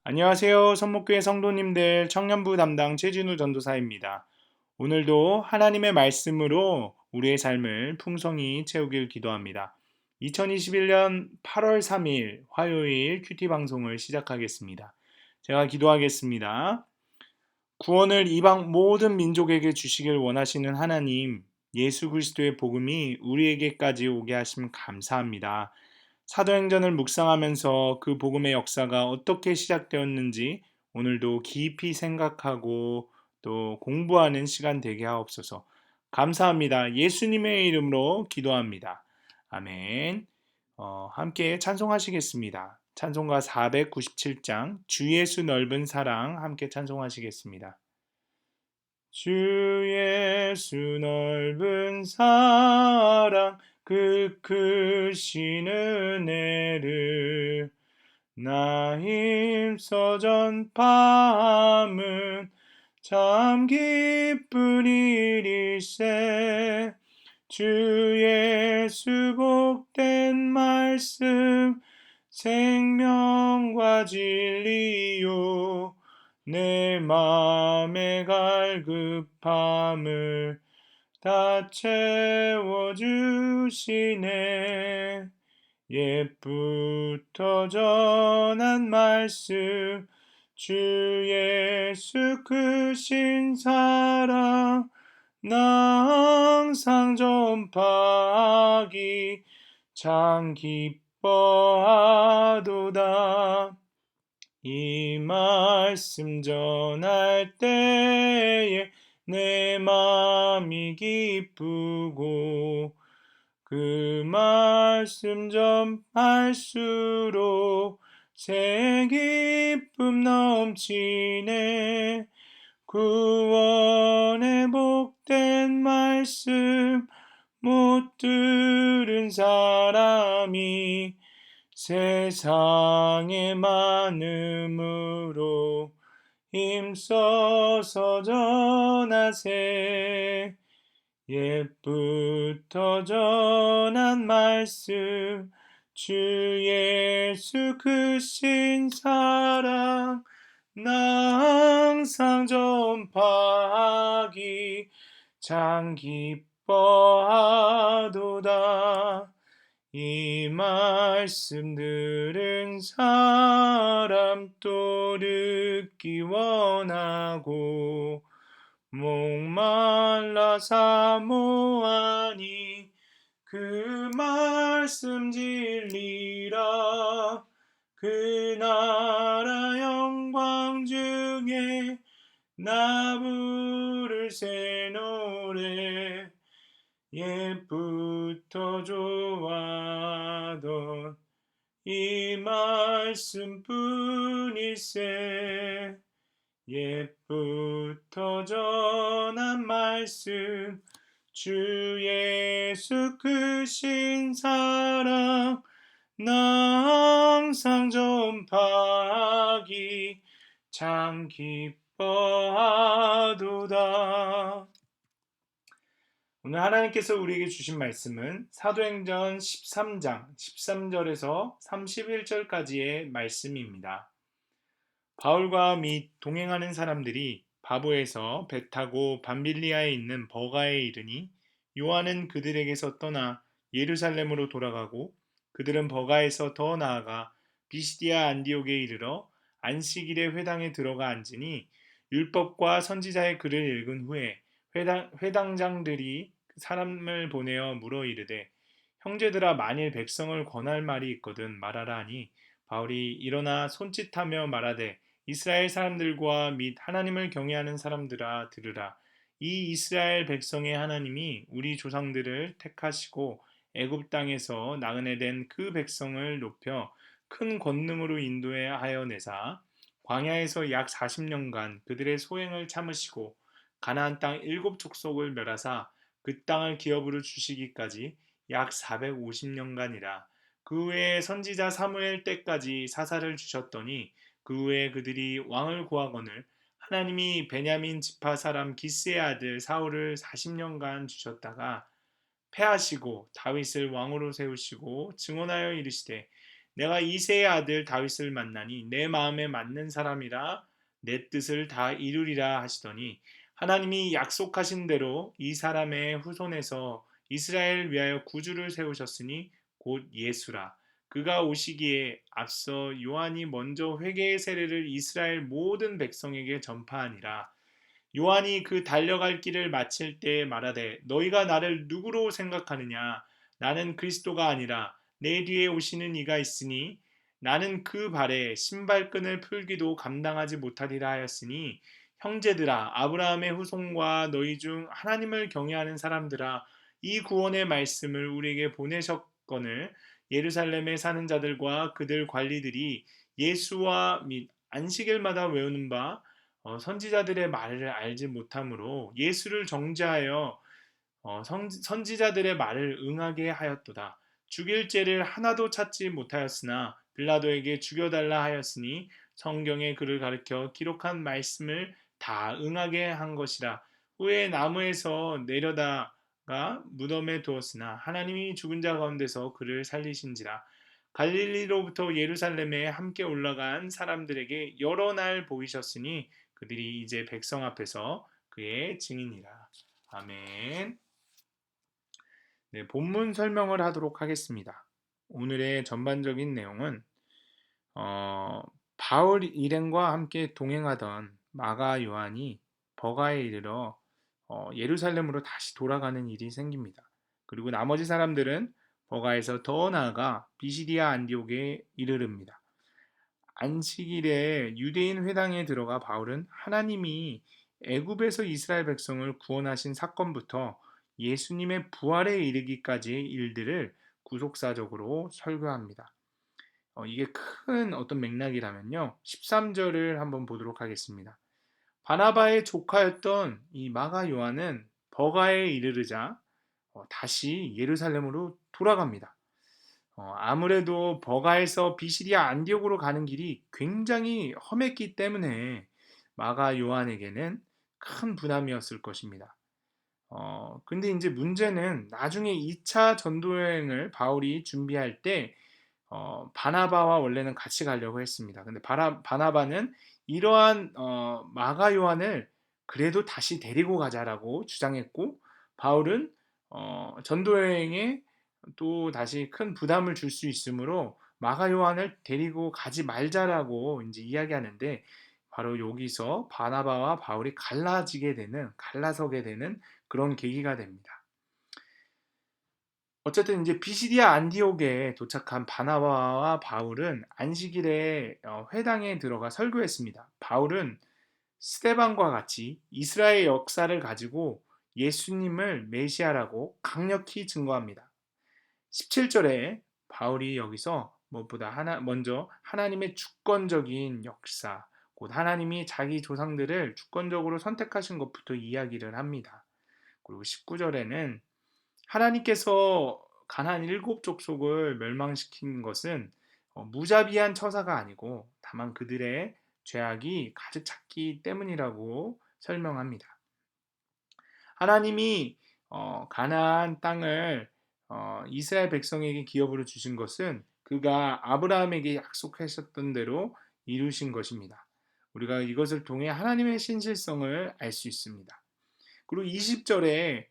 안녕하세요. 선목교회 성도님들, 청년부 담당 최진우 전도사입니다. 오늘도 하나님의 말씀으로 우리의 삶을 풍성히 채우길 기도합니다. 2021년 8월 3일 화요일 큐티 방송을 시작하겠습니다. 제가 기도하겠습니다. 구원을 이방 모든 민족에게 주시길 원하시는 하나님, 예수 그리스도의 복음이 우리에게까지 오게 하심 감사합니다. 사도행전을 묵상하면서 그 복음의 역사가 어떻게 시작되었는지 오늘도 깊이 생각하고 또 공부하는 시간 되게 하옵소서. 감사합니다. 예수님의 이름으로 기도합니다. 아멘. 함께 찬송하시겠습니다. 찬송가 497장 주 예수 넓은 사랑 함께 찬송하시겠습니다. 주 예수 넓은 사랑 그 크신 은혜를 나 힘써 전파함은 참 기쁜 일일세. 주 예수 복된 말씀 생명과 진리요 내 맘의 갈급함을 다 채워주시네. 옛부터 전한 말씀 주 예수 크신 사랑 나 항상 전파하기 참 기뻐하도다. 이 말씀 전할 때에 내 맘이 기쁘고 그 말씀 전할수록 새 기쁨 넘치네. 구원의 복된 말씀 못 들은 사람이 세상에 많음으로 힘써서 전하세. 옛부터 전한 말씀 주 예수 크신 사랑 나 항상 전파하기 참 기뻐하도다. 이 말씀 들은 사람 또 듣기 원하고 목말라 사모하니 그 말씀 진리라. 그 나라 영광 중에 나 부를 새 노래 옛부터 좋아하던 이 말씀뿐일세. 옛부터 전한 말씀 주 예수 크신 사랑 나 항상 전파하기 참 기뻐하도다. 오늘 하나님께서 우리에게 주신 말씀은 사도행전 13장 13절에서 31절까지의 말씀입니다. 바울과 및 동행하는 사람들이 바보에서 배 타고 밤빌리아에 있는 버가에 이르니 요한은 그들에게서 떠나 예루살렘으로 돌아가고 그들은 버가에서 더 나아가 비시디아 안디옥에 이르러 안식일에 회당에 들어가 앉으니 율법과 선지자의 글을 읽은 후에 회당장들이 사람을 보내어 물어 이르되 형제들아 만일 백성을 권할 말이 있거든 말하라 하니 바울이 일어나 손짓하며 말하되 이스라엘 사람들과 및 하나님을 경외하는 사람들아 들으라. 이 이스라엘 백성의 하나님이 우리 조상들을 택하시고 애굽 땅에서 나그네 된 그 백성을 높여 큰 권능으로 인도하여 내사 광야에서 약 40년간 그들의 소행을 참으시고 가나안 땅 7족속을 멸하사 그 땅을 기업으로 주시기까지 약 450년간이라. 그 외에 선지자 사무엘 때까지 사사를 주셨더니 그 후에 그들이 왕을 구하거늘 하나님이 베냐민 지파 사람 기스의 아들 사울을 40년간 주셨다가 패하시고 다윗을 왕으로 세우시고 증언하여 이르시되 내가 이새의 아들 다윗을 만나니 내 마음에 맞는 사람이라 내 뜻을 다 이루리라 하시더니 하나님이 약속하신 대로 이 사람의 후손에서 이스라엘을 위하여 구주를 세우셨으니 곧 예수라. 그가 오시기에 앞서 요한이 먼저 회개의 세례를 이스라엘 모든 백성에게 전파하니라. 요한이 그 달려갈 길을 마칠 때 말하되 너희가 나를 누구로 생각하느냐 나는 그리스도가 아니라 내 뒤에 오시는 이가 있으니 나는 그 발에 신발끈을 풀기도 감당하지 못하리라 하였으니 형제들아 아브라함의 후손과 너희 중 하나님을 경외하는 사람들아 이 구원의 말씀을 우리에게 보내셨거늘 예루살렘에 사는 자들과 그들 관리들이 예수와 및 안식일마다 외우는 바 선지자들의 말을 알지 못하므로 예수를 정죄하여 선지자들의 말을 응하게 하였도다. 죽일 죄를 하나도 찾지 못하였으나 빌라도에게 죽여달라 하였으니 성경에 그를 가리켜 기록한 말씀을 다 응하게 한 것이라. 후에 나무에서 내려다가 무덤에 두었으나 하나님이 죽은 자 가운데서 그를 살리신지라. 갈릴리로부터 예루살렘에 함께 올라간 사람들에게 여러 날 보이셨으니 그들이 이제 백성 앞에서 그의 증인이라. 아멘. 네, 본문 설명을 하도록 하겠습니다. 오늘의 전반적인 내용은 바울 일행과 함께 동행하던 마가 요한이 버가에 이르러 예루살렘으로 다시 돌아가는 일이 생깁니다. 그리고 나머지 사람들은 버가에서 더 나아가 비시디아 안디옥에 이르릅니다. 안식일에 유대인 회당에 들어가 바울은 하나님이 애굽에서 이스라엘 백성을 구원하신 사건부터 예수님의 부활에 이르기까지의 일들을 구속사적으로 설교합니다. 이게 큰 어떤 맥락이라면요. 13절을 한번 보도록 하겠습니다. 바나바의 조카였던 이 마가 요한은 버가에 이르르자 다시 예루살렘으로 돌아갑니다. 아무래도 버가에서 비시리아 안디옥으로 가는 길이 굉장히 험했기 때문에 마가 요한에게는 큰 부담이었을 것입니다. 근데 이제 문제는 나중에 2차 전도 여행을 바울이 준비할 때 바나바와 원래는 같이 가려고 했습니다. 근데 바나바는 이러한 마가 요한을 그래도 다시 데리고 가자라고 주장했고 바울은 전도 여행에 또 다시 큰 부담을 줄 수 있으므로 마가 요한을 데리고 가지 말자라고 이제 이야기하는데 바로 여기서 바나바와 바울이 갈라서게 되는 그런 계기가 됩니다. 어쨌든 이제 비시디아 안디옥에 도착한 바나바와 바울은 안식일에 회당에 들어가 설교했습니다. 바울은 스데반과 같이 이스라엘 역사를 가지고 예수님을 메시아라고 강력히 증거합니다. 17절에 바울이 여기서 무엇보다 먼저 하나님의 주권적인 역사, 곧 하나님이 자기 조상들을 주권적으로 선택하신 것부터 이야기를 합니다. 그리고 19절에는 하나님께서 가나안 7족속을 멸망시킨 것은 무자비한 처사가 아니고 다만 그들의 죄악이 가득 찼기 때문이라고 설명합니다. 하나님이 가나안 땅을 이스라엘 백성에게 기업으로 주신 것은 그가 아브라함에게 약속하셨던 대로 이루신 것입니다. 우리가 이것을 통해 하나님의 신실성을 알 수 있습니다. 그리고 20절에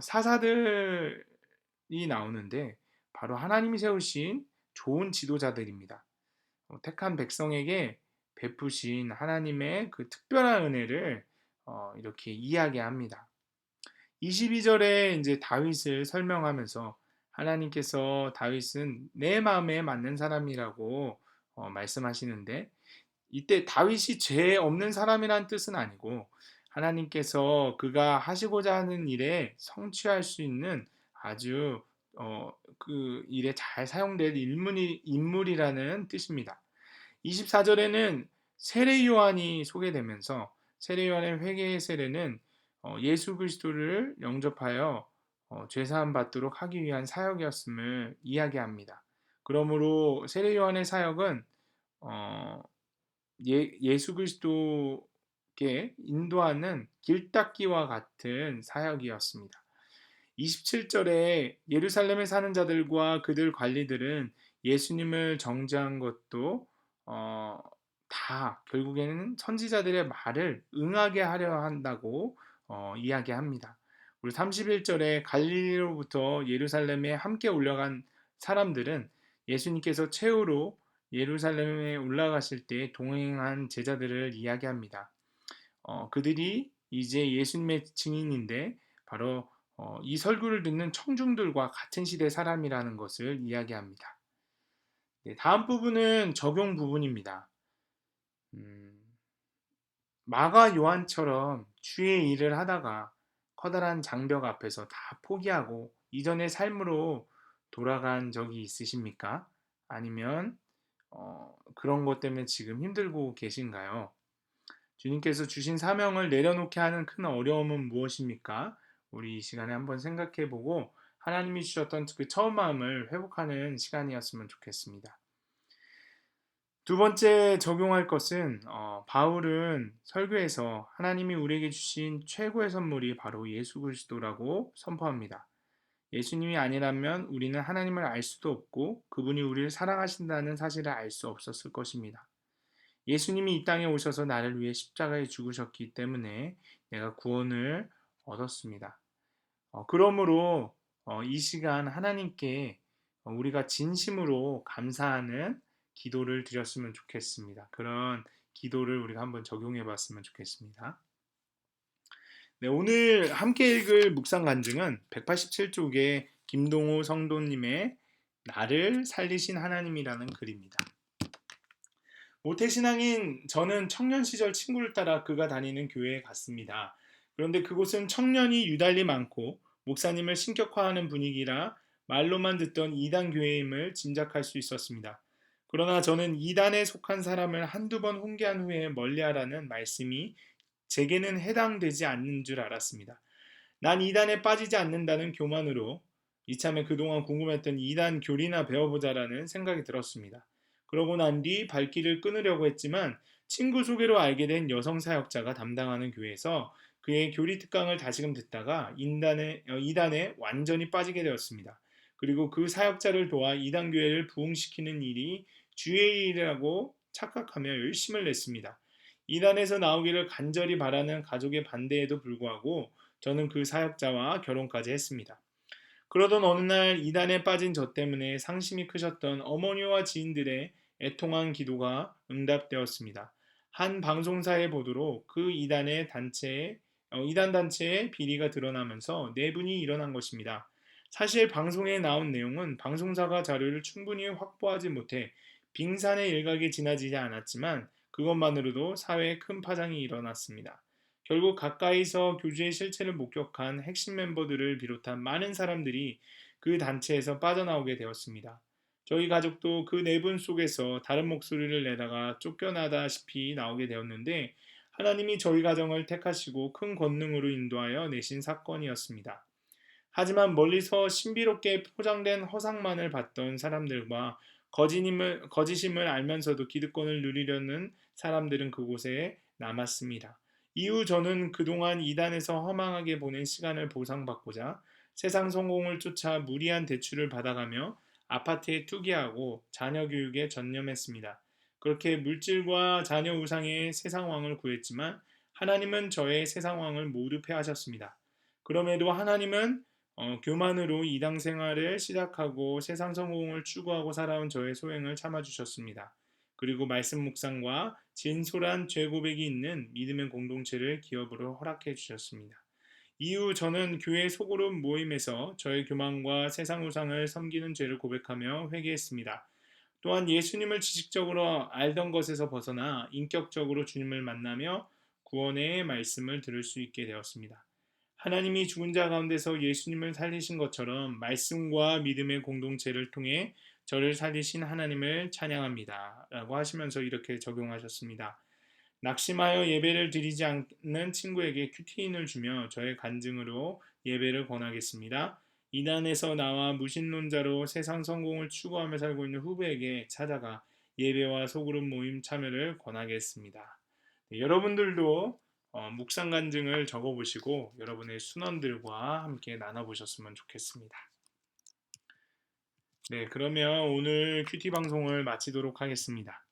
사사들이 나오는데 바로 하나님이 세우신 좋은 지도자들입니다. 택한 백성에게 베푸신 하나님의 그 특별한 은혜를 이렇게 이야기합니다. 22절에 이제 다윗을 설명하면서 하나님께서 다윗은 내 마음에 맞는 사람이라고 말씀하시는데 이때 다윗이 죄 없는 사람이란 뜻은 아니고 하나님께서 그가 하시고자 하는 일에 성취할 수 있는 아주 그 일에 잘 사용될 인물이라는 뜻입니다. 24절에는 세례 요한이 소개되면서 세례 요한의 회개의 세례는 예수 그리스도를 영접하여 죄사함 받도록 하기 위한 사역이었음을 이야기합니다. 그러므로 세례 요한의 사역은 예수 그리스도께 인도하는 길닦기와 같은 사역이었습니다. 27절에 예루살렘에 사는 자들과 그들 관리들은 예수님을 정죄한 것도 어, 다 결국에는 선지자들의 말을 응하게 하려 한다고 이야기합니다. 우리 31절에 갈릴리로부터 예루살렘에 함께 올라간 사람들은 예수님께서 최후로 예루살렘에 올라가실 때 동행한 제자들을 이야기합니다. 그들이 이제 예수님의 증인인데 바로 이 설교를 듣는 청중들과 같은 시대 사람이라는 것을 이야기합니다. 네, 다음 부분은 적용 부분입니다. 음, 마가 요한처럼 주의 일을 하다가 커다란 장벽 앞에서 다 포기하고 이전의 삶으로 돌아간 적이 있으십니까? 아니면 그런 것 때문에 지금 힘들고 계신가요? 주님께서 주신 사명을 내려놓게 하는 큰 어려움은 무엇입니까? 우리 이 시간에 한번 생각해 보고 하나님이 주셨던 그 처음 마음을 회복하는 시간이었으면 좋겠습니다. 두 번째 적용할 것은 바울은 설교에서 하나님이 우리에게 주신 최고의 선물이 바로 예수 그리스도라고 선포합니다. 예수님이 아니라면 우리는 하나님을 알 수도 없고 그분이 우리를 사랑하신다는 사실을 알 수 없었을 것입니다. 예수님이 이 땅에 오셔서 나를 위해 십자가에 죽으셨기 때문에 내가 구원을 얻었습니다. 그러므로 이 시간 하나님께 우리가 진심으로 감사하는 기도를 드렸으면 좋겠습니다. 그런 기도를 우리가 한번 적용해 봤으면 좋겠습니다. 네, 오늘 함께 읽을 묵상 간증은 187쪽의 김동호 성도님의 나를 살리신 하나님이라는 글입니다. 모태신앙인 저는 청년 시절 친구를 따라 그가 다니는 교회에 갔습니다. 그런데 그곳은 청년이 유달리 많고 목사님을 신격화하는 분위기라 말로만 듣던 이단 교회임을 짐작할 수 있었습니다. 그러나 저는 이단에 속한 사람을 한두 번 훈계한 후에 멀리하라는 말씀이 제게는 해당되지 않는 줄 알았습니다. 난 이단에 빠지지 않는다는 교만으로 이참에 그동안 궁금했던 이단 교리나 배워보자라는 생각이 들었습니다. 그러고 난 뒤 발길을 끊으려고 했지만 친구 소개로 알게 된 여성 사역자가 담당하는 교회에서 그의 교리 특강을 다시금 듣다가 이단에 완전히 빠지게 되었습니다. 그리고 그 사역자를 도와 이단 교회를 부흥시키는 일이 주의 일이라고 착각하며 열심을 냈습니다. 이단에서 나오기를 간절히 바라는 가족의 반대에도 불구하고 저는 그 사역자와 결혼까지 했습니다. 그러던 어느 날 이단에 빠진 저 때문에 상심이 크셨던 어머니와 지인들의 애통한 기도가 응답되었습니다. 한 방송사의 보도로 그 이단 단체의 비리가 드러나면서 내분이 일어난 것입니다. 사실 방송에 나온 내용은 방송사가 자료를 충분히 확보하지 못해 빙산의 일각에 지나지지 않았지만 그것만으로도 사회에 큰 파장이 일어났습니다. 결국 가까이서 교주의 실체를 목격한 핵심 멤버들을 비롯한 많은 사람들이 그 단체에서 빠져나오게 되었습니다. 저희 가족도 그 내분 속에서 다른 목소리를 내다가 쫓겨나다시피 나오게 되었는데 하나님이 저희 가정을 택하시고 큰 권능으로 인도하여 내신 사건이었습니다. 하지만 멀리서 신비롭게 포장된 허상만을 봤던 사람들과 거짓임을 알면서도 기득권을 누리려는 사람들은 그곳에 남았습니다. 이후 저는 그동안 이단에서 허망하게 보낸 시간을 보상받고자 세상 성공을 쫓아 무리한 대출을 받아가며 아파트에 투기하고 자녀 교육에 전념했습니다. 그렇게 물질과 자녀 우상의 세상 왕을 구했지만 하나님은 저의 세상 왕을 모두 패하셨습니다. 그럼에도 하나님은 교만으로 이당 생활을 시작하고 세상 성공을 추구하고 살아온 저의 소행을 참아주셨습니다. 그리고 말씀 묵상과 진솔한 죄 고백이 있는 믿음의 공동체를 기업으로 허락해 주셨습니다. 이후 저는 교회 소그룹 모임에서 저의 교만과 세상 우상을 섬기는 죄를 고백하며 회개했습니다. 또한 예수님을 지식적으로 알던 것에서 벗어나 인격적으로 주님을 만나며 구원의 말씀을 들을 수 있게 되었습니다. 하나님이 죽은 자 가운데서 예수님을 살리신 것처럼 말씀과 믿음의 공동체를 통해 저를 살리신 하나님을 찬양합니다. 라고 하시면서 이렇게 적용하셨습니다. 낙심하여 예배를 드리지 않는 친구에게 큐티인을 주며 저의 간증으로 예배를 권하겠습니다. 이단에서 나와 무신론자로 세상 성공을 추구하며 살고 있는 후배에게 찾아가 예배와 소그룹 모임 참여를 권하겠습니다. 네, 여러분들도 묵상 간증을 적어보시고 여러분의 순원들과 함께 나눠보셨으면 좋겠습니다. 네, 그러면 오늘 큐티 방송을 마치도록 하겠습니다.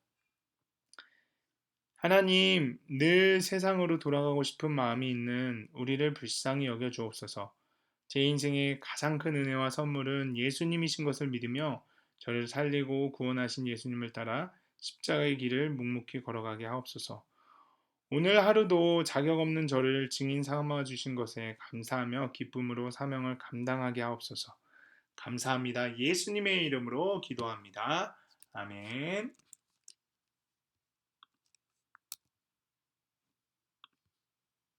하나님, 늘 세상으로 돌아가고 싶은 마음이 있는 우리를 불쌍히 여겨 주옵소서. 제 인생의 가장 큰 은혜와 선물은 예수님이신 것을 믿으며 저를 살리고 구원하신 예수님을 따라 십자가의 길을 묵묵히 걸어가게 하옵소서. 오늘 하루도 자격 없는 저를 증인 삼아 주신 것에 감사하며 기쁨으로 사명을 감당하게 하옵소서. 감사합니다. 예수님의 이름으로 기도합니다. 아멘.